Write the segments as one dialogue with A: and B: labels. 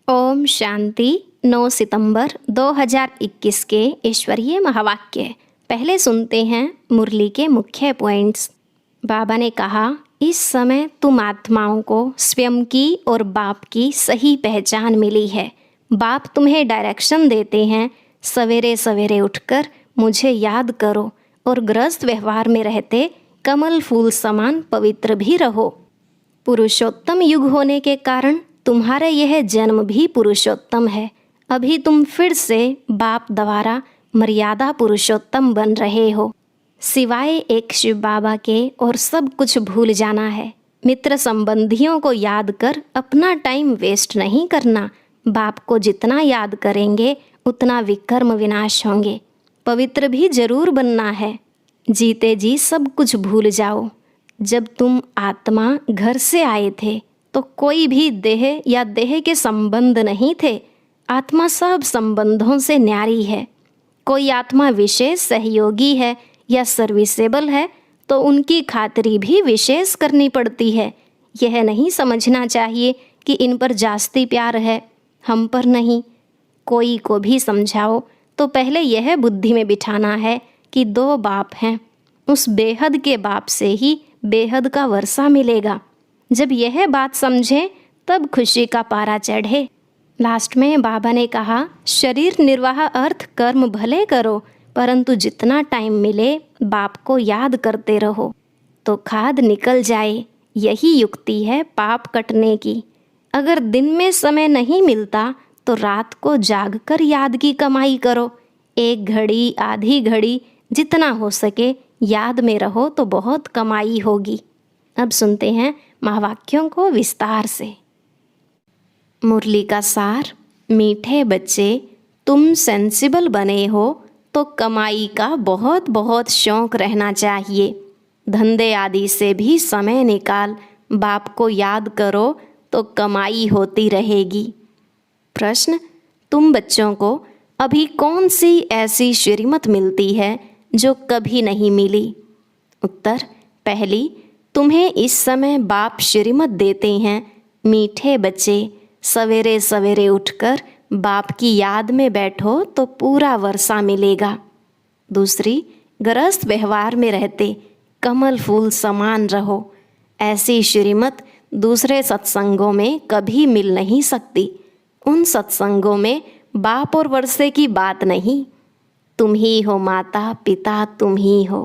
A: ओम शांति। 9 सितंबर 2021 के ईश्वरीय महावाक्य। पहले सुनते हैं मुरली के मुख्य पॉइंट्स। बाबा ने कहा, इस समय तुम आत्माओं को स्वयं की और बाप की सही पहचान मिली है। बाप तुम्हें डायरेक्शन देते हैं, सवेरे सवेरे उठकर मुझे याद करो और गृहस्थ व्यवहार में रहते कमल फूल समान पवित्र भी रहो। पुरुषोत्तम युग होने के कारण तुम्हारा यह जन्म भी पुरुषोत्तम है। अभी तुम फिर से बाप द्वारा मर्यादा पुरुषोत्तम बन रहे हो। सिवाय एक शिव बाबा के और सब कुछ भूल जाना है। मित्र संबंधियों को याद कर अपना टाइम वेस्ट नहीं करना। बाप को जितना याद करेंगे उतना विकर्म विनाश होंगे। पवित्र भी जरूर बनना है। जीते जी सब कुछ भूल जाओ। जब तुम आत्मा घर से आए थे तो कोई भी देह या देह के संबंध नहीं थे। आत्मा सब संबंधों से न्यारी है। कोई आत्मा विशेष सहयोगी है या सर्विसेबल है तो उनकी खातिरी भी विशेष करनी पड़ती है। यह नहीं समझना चाहिए कि इन पर जास्ती प्यार है, हम पर नहीं। कोई को भी समझाओ तो पहले यह बुद्धि में बिठाना है कि दो बाप हैं। उस बेहद के बाप से ही बेहद का वर्षा मिलेगा। जब यह बात समझें तब खुशी का पारा चढ़े। लास्ट में बाबा ने कहा, शरीर निर्वाह अर्थ कर्म भले करो, परंतु जितना टाइम मिले बाप को याद करते रहो तो खाद निकल जाए। यही युक्ति है पाप कटने की। अगर दिन में समय नहीं मिलता तो रात को जागकर याद की कमाई करो। 1 घड़ी आधी घड़ी जितना हो सके याद में रहो तो बहुत कमाई होगी। अब सुनते हैं महावाक्यों को विस्तार से। मुरली का सार। मीठे बच्चे, तुम सेंसिबल बने हो तो कमाई का बहुत बहुत शौक रहना चाहिए। धंधे आदि से भी समय निकाल बाप को याद करो तो कमाई होती रहेगी। प्रश्न, तुम बच्चों को अभी कौन सी ऐसी श्रीमत मिलती है जो कभी नहीं मिली? उत्तर, पहली, तुम्हें इस समय बाप श्रीमत देते हैं, मीठे बच्चे सवेरे सवेरे उठकर बाप की याद में बैठो तो पूरा वर्षा मिलेगा। दूसरी, गृहस्थ व्यवहार में रहते कमल फूल समान रहो। ऐसी श्रीमत दूसरे सत्संगों में कभी मिल नहीं सकती। उन सत्संगों में बाप और वर्षे की बात नहीं। तुम ही हो माता पिता, तुम ही हो।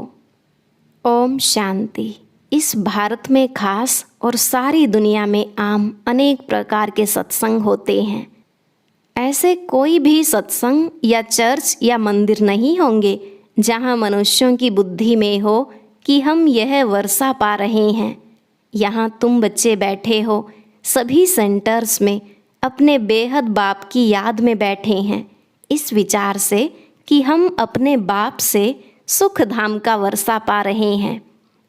A: ओम शांति। इस भारत में खास और सारी दुनिया में आम अनेक प्रकार के सत्संग होते हैं। ऐसे कोई भी सत्संग या चर्च या मंदिर नहीं होंगे जहाँ मनुष्यों की बुद्धि में हो कि हम यह वर्षा पा रहे हैं। यहाँ तुम बच्चे बैठे हो, सभी सेंटर्स में अपने बेहद बाप की याद में बैठे हैं, इस विचार से कि हम अपने बाप से सुख धाम का वर्षा पा रहे हैं।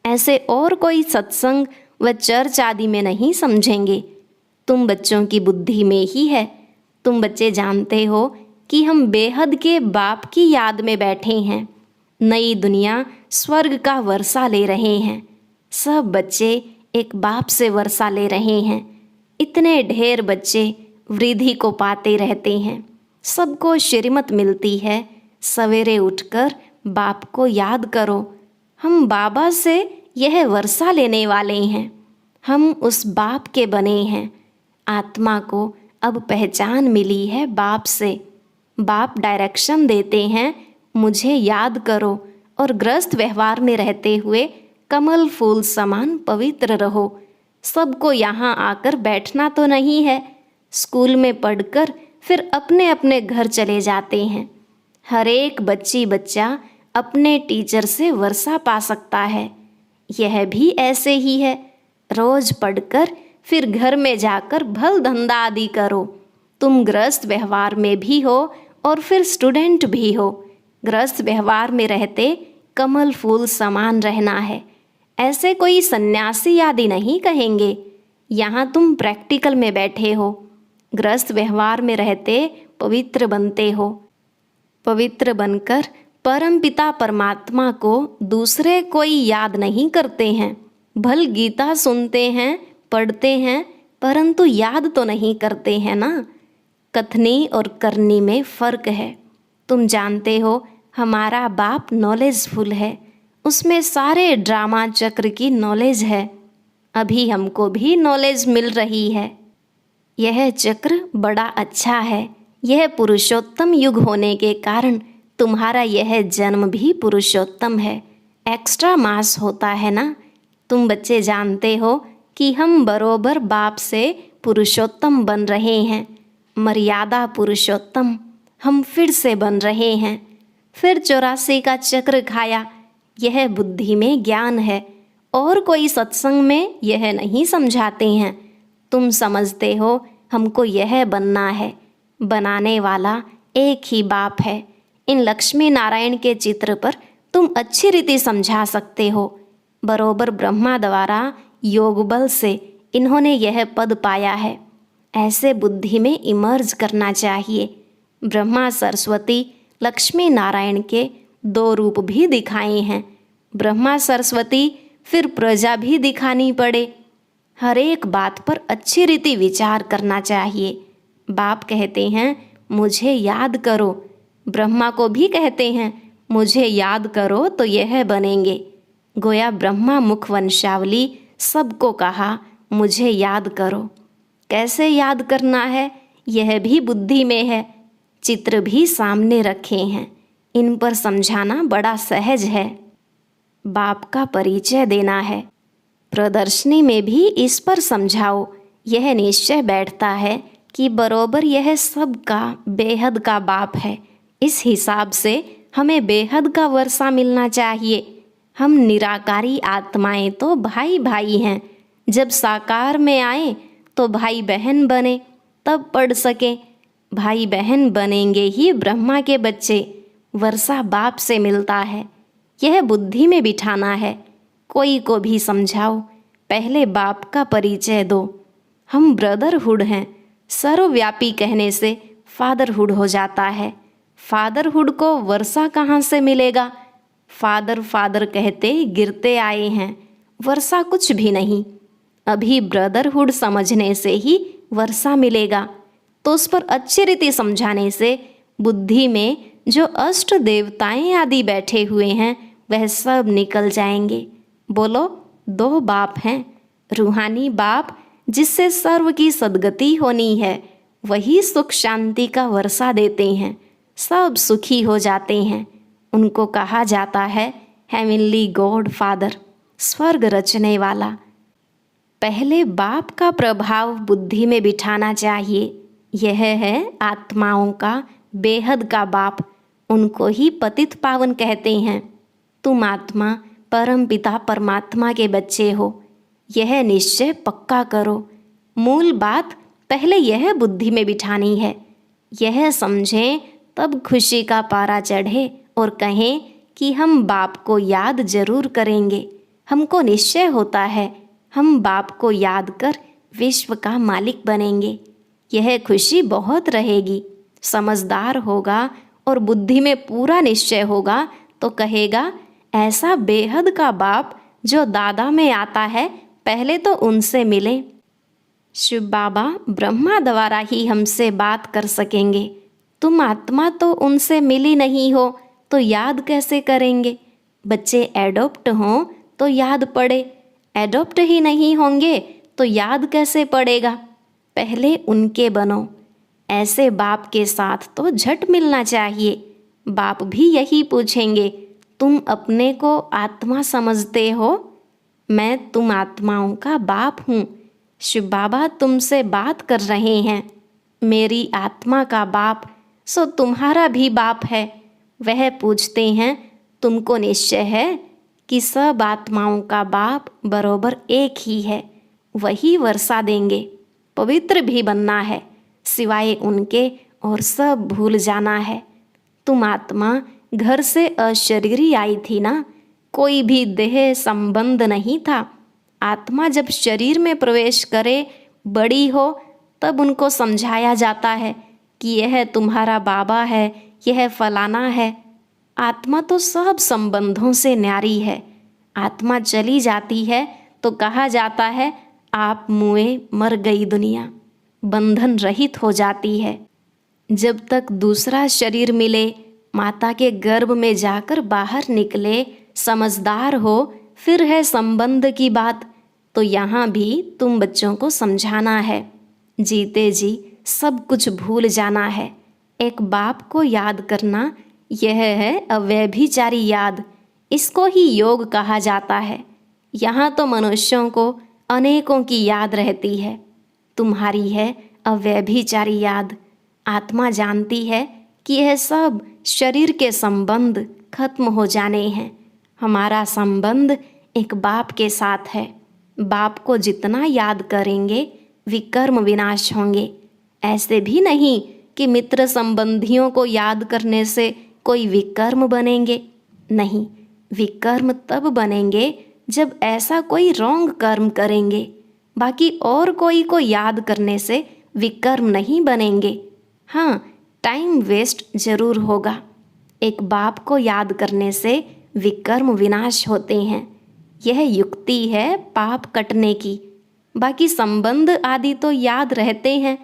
A: ऐसे और कोई सत्संग व चर्च आदि में नहीं समझेंगे। तुम बच्चों की बुद्धि में ही है। तुम बच्चे जानते हो कि हम बेहद के बाप की याद में बैठे हैं। नई दुनिया स्वर्ग का वर्षा ले रहे हैं। सब बच्चे एक बाप से वर्षा ले रहे हैं। इतने ढेर बच्चे वृद्धि को पाते रहते हैं। सबको श्रीमत मिलती है, सवेरे उठकर बाप को याद करो। हम बाबा से यह वर्षा लेने वाले हैं। हम उस बाप के बने हैं। आत्मा को अब पहचान मिली है बाप से। बाप डायरेक्शन देते हैं, मुझे याद करो और गृहस्थ व्यवहार में रहते हुए कमल फूल समान पवित्र रहो। सबको यहाँ आकर बैठना तो नहीं है। स्कूल में पढ़कर फिर अपने अपने घर चले जाते हैं। हर एक बच्ची बच्चा अपने टीचर से वर्षा पा सकता है। यह भी ऐसे ही है। रोज पढ़कर फिर घर में जाकर भल धंधा आदि करो। तुम गृहस्थ व्यवहार में भी हो और फिर स्टूडेंट भी हो। गृहस्थ व्यवहार में रहते कमल फूल समान रहना है। ऐसे कोई सन्यासी आदि नहीं कहेंगे। यहाँ तुम प्रैक्टिकल में बैठे हो। गृहस्थ व्यवहार में रहते पवित्र बनते हो। पवित्र बनकर परमपिता परमात्मा को दूसरे कोई याद नहीं करते हैं। भल गीता सुनते हैं, पढ़ते हैं, परंतु याद तो नहीं करते हैं ना। कथनी और करनी में फ़र्क है। तुम जानते हो हमारा बाप नॉलेजफुल है, उसमें सारे ड्रामा चक्र की नॉलेज है। अभी हमको भी नॉलेज मिल रही है। यह चक्र बड़ा अच्छा है। यह पुरुषोत्तम युग होने के कारण तुम्हारा यह जन्म भी पुरुषोत्तम है। एक्स्ट्रा मास होता है ना। तुम बच्चे जानते हो कि हम बरोबर बाप से पुरुषोत्तम बन रहे हैं, मर्यादा पुरुषोत्तम हम फिर से बन रहे हैं। फिर 84 का चक्र खाया। यह बुद्धि में ज्ञान है, और कोई सत्संग में यह नहीं समझाते हैं। तुम समझते हो हमको यह बनना है। बनाने वाला एक ही बाप है। इन लक्ष्मी नारायण के चित्र पर तुम अच्छी रीति समझा सकते हो। बरोबर ब्रह्मा द्वारा योग बल से इन्होंने यह पद पाया है। ऐसे बुद्धि में इमर्ज करना चाहिए। ब्रह्मा सरस्वती लक्ष्मी नारायण के 2 रूप भी दिखाए हैं। ब्रह्मा सरस्वती फिर प्रजा भी दिखानी पड़े। हर एक बात पर अच्छी रीति विचार करना चाहिए। बाप कहते हैं मुझे याद करो, ब्रह्मा को भी कहते हैं मुझे याद करो तो यह बनेंगे। गोया ब्रह्मा मुख वंशावली सबको कहा मुझे याद करो। कैसे याद करना है यह भी बुद्धि में है। चित्र भी सामने रखे हैं, इन पर समझाना बड़ा सहज है। बाप का परिचय देना है। प्रदर्शनी में भी इस पर समझाओ। यह निश्चय बैठता है कि बरोबर यह सब का बेहद का बाप है। इस हिसाब से हमें बेहद का वर्षा मिलना चाहिए। हम निराकारी आत्माएं तो भाई भाई हैं। जब साकार में आए तो भाई बहन बने, तब पढ़ सके। भाई बहन बनेंगे ही ब्रह्मा के बच्चे। वर्षा बाप से मिलता है। यह बुद्धि में बिठाना है। कोई को भी समझाओ, पहले बाप का परिचय दो। हम ब्रदरहुड हैं। सर्वव्यापी कहने से फादरहुड हो जाता है। फादरहुड को वर्षा कहाँ से मिलेगा? फादर फादर कहते गिरते आए हैं, वर्षा कुछ भी नहीं। अभी ब्रदरहुड समझने से ही वर्षा मिलेगा। तो उस पर अच्छी रीति समझाने से बुद्धि में जो अष्ट देवताएं आदि बैठे हुए हैं वह सब निकल जाएंगे। बोलो, 2 बाप हैं। रूहानी बाप जिससे सर्व की सद्गति होनी है, वही सुख शांति का वर्षा देते हैं। सब सुखी हो जाते हैं। उनको कहा जाता है हेवनली गॉड फादर, स्वर्ग रचने वाला। पहले बाप का प्रभाव बुद्धि में बिठाना चाहिए। यह है आत्माओं का बेहद का बाप। उनको ही पतित पावन कहते हैं। तुम आत्मा परम पिता परमात्मा के बच्चे हो। यह निश्चय पक्का करो। मूल बात पहले यह बुद्धि में बिठानी है। यह समझें तब खुशी का पारा चढ़े और कहें कि हम बाप को याद जरूर करेंगे। हमको निश्चय होता है हम बाप को याद कर विश्व का मालिक बनेंगे। यह खुशी बहुत रहेगी। समझदार होगा और बुद्धि में पूरा निश्चय होगा तो कहेगा ऐसा बेहद का बाप जो दादा में आता है, पहले तो उनसे मिले। शिव बाबा ब्रह्मा द्वारा ही हमसे बात कर सकेंगे। तुम आत्मा तो उनसे मिली नहीं हो तो याद कैसे करेंगे? बच्चे एडॉप्ट हों तो याद पड़े, एडॉप्ट ही नहीं होंगे तो याद कैसे पड़ेगा? पहले उनके बनो। ऐसे बाप के साथ तो झट मिलना चाहिए। बाप भी यही पूछेंगे, तुम अपने को आत्मा समझते हो? मैं तुम आत्माओं का बाप हूँ। शिव बाबा तुमसे बात कर रहे हैं। मेरी आत्मा का बाप सो तुम्हारा भी बाप है। वह पूछते हैं तुमको निश्चय है कि सब आत्माओं का बाप बरोबर एक ही है। वही वर्षा देंगे। पवित्र भी बनना है, सिवाय उनके और सब भूल जाना है। तुम आत्मा घर से अशरीरी आई थी ना, कोई भी देह संबंध नहीं था। आत्मा जब शरीर में प्रवेश करे, बड़ी हो, तब उनको समझाया जाता है कि यह तुम्हारा बाबा है, यह फलाना है। आत्मा तो सब संबंधों से न्यारी है। आत्मा चली जाती है तो कहा जाता है आप मुए, मर गई दुनिया, बंधन रहित हो जाती है। जब तक दूसरा शरीर मिले, माता के गर्भ में जाकर बाहर निकले, समझदार हो, फिर है संबंध की बात। तो यहाँ भी तुम बच्चों को समझाना है। जीते जी सब कुछ भूल जाना है। एक बाप को याद करना, यह है अव्यभिचारी याद। इसको ही योग कहा जाता है। यहाँ तो मनुष्यों को अनेकों की याद रहती है। तुम्हारी है अव्यभिचारी याद। आत्मा जानती है कि यह सब शरीर के संबंध खत्म हो जाने हैं। हमारा संबंध एक बाप के साथ है। बाप को जितना याद करेंगे विकर्म विनाश होंगे। ऐसे भी नहीं कि मित्र संबंधियों को याद करने से कोई विकर्म बनेंगे। नहीं, विकर्म तब बनेंगे जब ऐसा कोई रॉन्ग कर्म करेंगे। बाकी और कोई को याद करने से विकर्म नहीं बनेंगे। हाँ, टाइम वेस्ट जरूर होगा। एक बाप को याद करने से विकर्म विनाश होते हैं। यह युक्ति है पाप कटने की। बाकी संबंध आदि तो याद रहते हैं।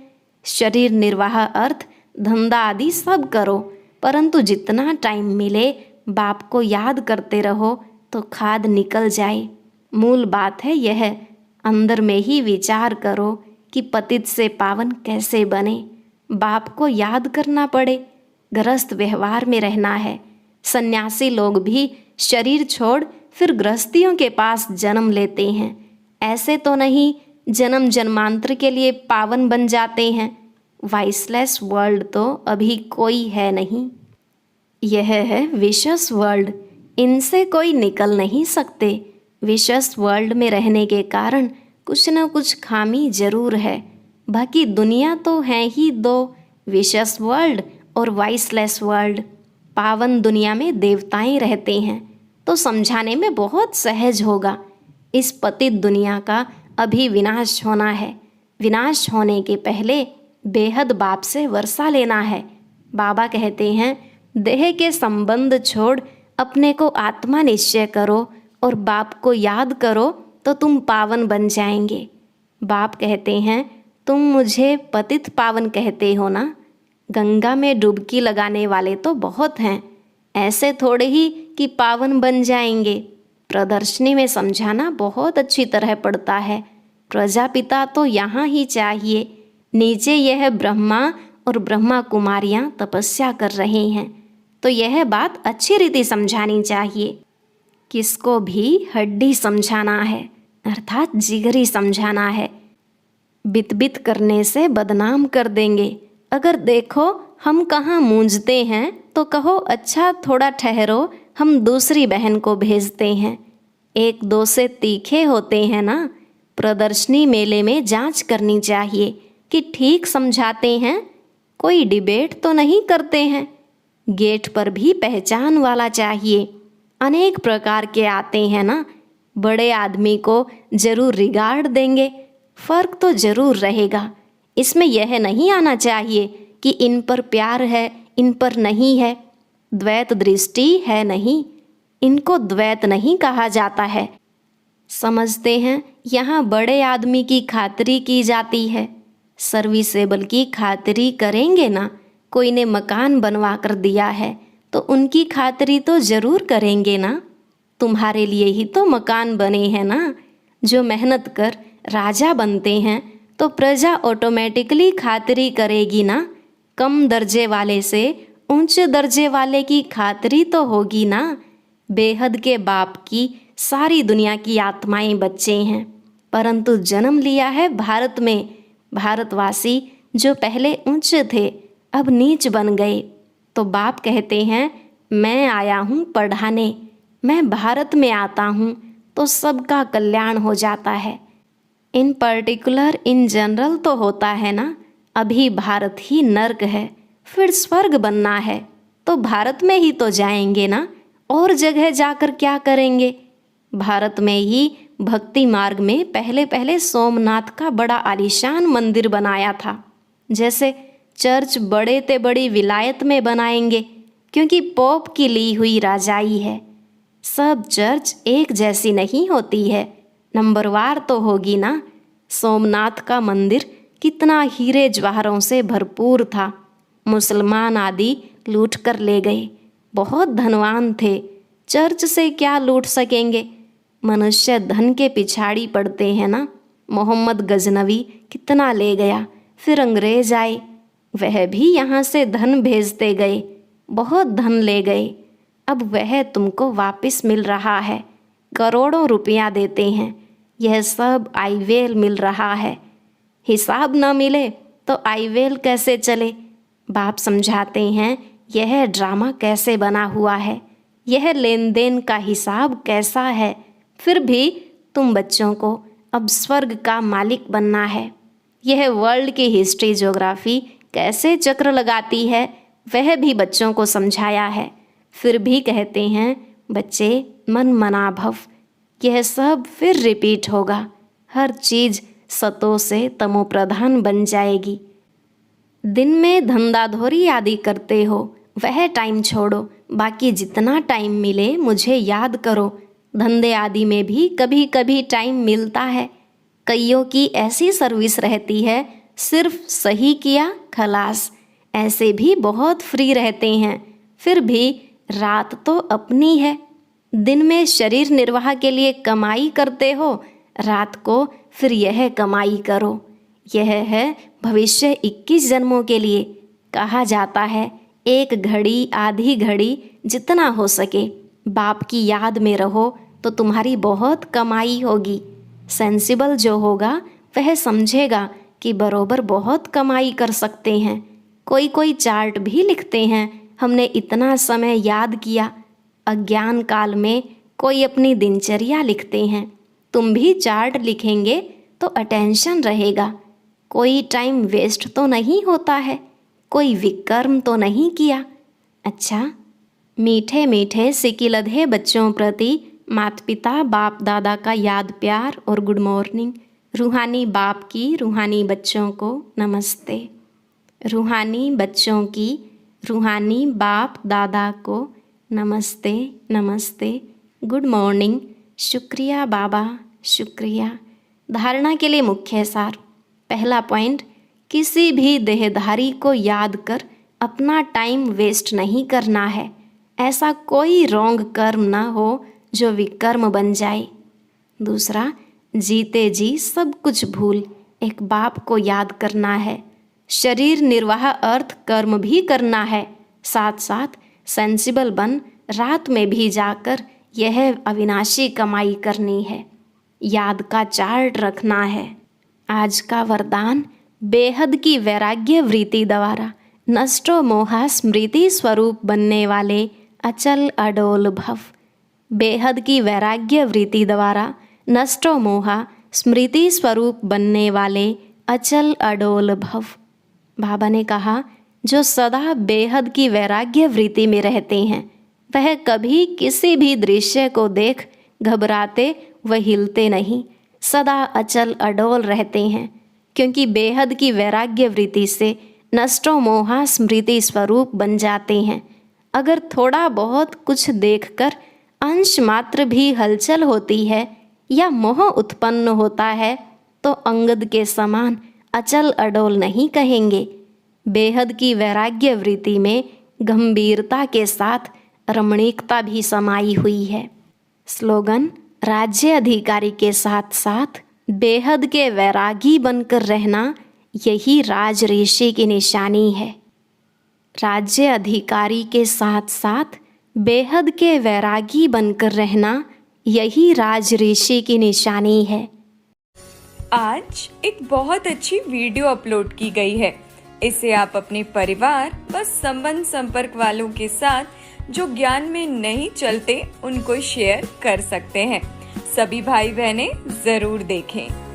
A: शरीर निर्वाह, अर्थ, धंधा आदि सब करो, परंतु जितना टाइम मिले बाप को याद करते रहो तो खाद निकल जाए। मूल बात है यह। अंदर में ही विचार करो कि पतित से पावन कैसे बने। बाप को याद करना पड़े। गृहस्थ व्यवहार में रहना है। सन्यासी लोग भी शरीर छोड़ फिर गृहस्थियों के पास जन्म लेते हैं। ऐसे तो नहीं जन्म जन्मांतर के लिए पावन बन जाते हैं। वाइसलेस वर्ल्ड तो अभी कोई है नहीं। यह है विशस वर्ल्ड। इनसे कोई निकल नहीं सकते। विशस वर्ल्ड में रहने के कारण कुछ न कुछ खामी जरूर है। बाकी दुनिया तो है ही दो, विशस वर्ल्ड और वाइसलेस वर्ल्ड। पावन दुनिया में देवताएं रहते हैं तो समझाने में बहुत सहज होगा। इस पतित दुनिया का अभी विनाश होना है। विनाश होने के पहले बेहद बाप से वर्षा लेना है। बाबा कहते हैं, देह के संबंध छोड़ अपने को आत्मा निश्चय करो और बाप को याद करो तो तुम पावन बन जाएंगे। बाप कहते हैं, तुम मुझे पतित पावन कहते हो ना। गंगा में डुबकी लगाने वाले तो बहुत हैं। ऐसे थोड़े ही कि पावन बन जाएंगे। प्रदर्शनी में समझाना बहुत अच्छी तरह पड़ता है। प्रजापिता तो यहाँ ही चाहिए। नीचे यह ब्रह्मा और ब्रह्मा कुमारियाँ तपस्या कर रहे हैं, तो यह बात अच्छी रीति समझानी चाहिए। किसको भी हड्डी समझाना है, अर्थात जिगरी समझाना है। बित बित करने से बदनाम कर देंगे। अगर देखो हम कहाँ मूंझते हैं तो कहो, अच्छा थोड़ा ठहरो, हम दूसरी बहन को भेजते हैं। एक दो से तीखे होते हैं ना। प्रदर्शनी मेले में जांच करनी चाहिए कि ठीक समझाते हैं, कोई डिबेट तो नहीं करते हैं। गेट पर भी पहचान वाला चाहिए। अनेक प्रकार के आते हैं ना। बड़े आदमी को जरूर रिगार्ड देंगे, फर्क तो जरूर रहेगा। इसमें यह नहीं आना चाहिए कि इन पर प्यार है, इन पर नहीं है। द्वैत दृष्टि है नहीं, इनको द्वैत नहीं कहा जाता है। समझते हैं यहाँ बड़े आदमी की खातिरी की जाती है। सर्विसेबल की खातिरी करेंगे ना। कोई ने मकान बनवा कर दिया है तो उनकी खातिरी तो ज़रूर करेंगे ना। तुम्हारे लिए ही तो मकान बने हैं ना। जो मेहनत कर राजा बनते हैं तो प्रजा ऑटोमेटिकली खातिरी करेगी ना। कम दर्जे वाले से ऊंचे दर्जे वाले की खातिरी तो होगी ना। बेहद के बाप की सारी दुनिया की आत्माएं बच्चे हैं, परंतु जन्म लिया है भारत में। भारतवासी जो पहले ऊंचे थे अब नीच बन गए। तो बाप कहते हैं, मैं आया हूँ पढ़ाने। मैं भारत में आता हूँ तो सबका कल्याण हो जाता है। इन पर्टिकुलर इन जनरल तो होता है ना। अभी भारत ही नर्क है, फिर स्वर्ग बनना है तो भारत में ही तो जाएंगे ना। और जगह जाकर क्या करेंगे। भारत में ही भक्ति मार्ग में पहले पहले सोमनाथ का बड़ा आलीशान मंदिर बनाया था। जैसे चर्च बड़े ते बड़ी विलायत में बनाएंगे, क्योंकि पोप की ली हुई राजाई है। सब चर्च एक जैसी नहीं होती है, नंबरवार तो होगी ना। सोमनाथ का मंदिर कितना हीरे जवाहरों से भरपूर था। मुसलमान आदि लूट कर ले गए। बहुत धनवान थे, चर्च से क्या लूट सकेंगे। मनुष्य धन के पिछाड़ी पड़ते हैं ना। मोहम्मद गजनवी कितना ले गया, फिर अंग्रेज आए, वह भी यहाँ से धन भेजते गए, बहुत धन ले गए। अब वह तुमको वापस मिल रहा है, करोड़ों रुपया देते हैं, यह सब आईवेल मिल रहा है। हिसाब न मिले तो आईवेल कैसे चले। बाप समझाते हैं यह ड्रामा कैसे बना हुआ है, यह लेन देन का हिसाब कैसा है। फिर भी तुम बच्चों को अब स्वर्ग का मालिक बनना है। यह वर्ल्ड की हिस्ट्री ज्योग्राफी कैसे चक्र लगाती है वह भी बच्चों को समझाया है। फिर भी कहते हैं बच्चे मन मना भव, यह सब फिर रिपीट होगा। हर चीज़ सतो से तमो प्रधान बन जाएगी। दिन में धंधाधोरी आदि करते हो, वह टाइम छोड़ो, बाकी जितना टाइम मिले मुझे याद करो। धंधे आदि में भी कभी कभी टाइम मिलता है। कईयों की ऐसी सर्विस रहती है, सिर्फ सही किया खलास। ऐसे भी बहुत फ्री रहते हैं। फिर भी रात तो अपनी है। दिन में शरीर निर्वाह के लिए कमाई करते हो, रात को फिर यह कमाई करो। यह है भविष्य 21 जन्मों के लिए। कहा जाता है एक घड़ी आधी घड़ी जितना हो सके बाप की याद में रहो तो तुम्हारी बहुत कमाई होगी। सेंसिबल जो होगा वह समझेगा कि बरोबर बहुत कमाई कर सकते हैं। कोई कोई चार्ट भी लिखते हैं, हमने इतना समय याद किया। अज्ञान काल में कोई अपनी दिनचर्या लिखते हैं। तुम भी चार्ट लिखेंगे तो अटेंशन रहेगा। कोई टाइम वेस्ट तो नहीं होता है, कोई विकर्म तो नहीं किया। अच्छा, मीठे मीठे सिकिलधे बच्चों प्रति माता पिता बाप दादा का याद प्यार और गुड मॉर्निंग। रूहानी बाप की रूहानी बच्चों को नमस्ते। रूहानी बच्चों की रूहानी बाप दादा को नमस्ते नमस्ते, गुड मॉर्निंग। शुक्रिया बाबा, शुक्रिया। धारणा के लिए मुख्य सार। पहला पॉइंट, किसी भी देहधारी को याद कर अपना टाइम वेस्ट नहीं करना है। ऐसा कोई रॉन्ग कर्म न हो जो विकर्म बन जाए। दूसरा, जीते जी सब कुछ भूल एक बाप को याद करना है। शरीर निर्वाह अर्थ कर्म भी करना है, साथ साथ सेंसिबल बन रात में भी जाकर यह अविनाशी कमाई करनी है। याद का चार्ट रखना है। आज का वरदान, बेहद की वैराग्य वृत्ति द्वारा नष्टो मोहा स्मृति स्वरूप बनने वाले अचल अडोल भव। बेहद की वैराग्य वृत्ति द्वारा नष्टो मोहा स्मृति स्वरूप बनने वाले अचल अडोल भव। बाबा ने कहा जो सदा बेहद की वैराग्य वृत्ति में रहते हैं वह कभी किसी भी दृश्य को देख घबराते व हिलते नहीं, सदा अचल अडोल रहते हैं। क्योंकि बेहद की वैराग्य वृत्ति से नष्टो मोहा स्मृति स्वरूप बन जाते हैं। अगर थोड़ा बहुत कुछ देखकर अंश मात्र भी हलचल होती है या मोह उत्पन्न होता है तो अंगद के समान अचल अडोल नहीं कहेंगे। बेहद की वैराग्य वृत्ति में गंभीरता के साथ रमणीकता भी समाई हुई है। स्लोगन, राज्य अधिकारी के साथ साथ बेहद के वैरागी बनकर रहना यही राज ऋषि की निशानी है। राज्य अधिकारी के साथ साथ बेहद के वैरागी बनकर रहना यही राज ऋषि की निशानी है।
B: आज एक बहुत अच्छी वीडियो अपलोड की गई है। इसे आप अपने परिवार व संबंध संपर्क वालों के साथ जो ज्ञान में नहीं चलते उनको शेयर कर सकते हैं। सभी भाई बहनें जरूर देखें।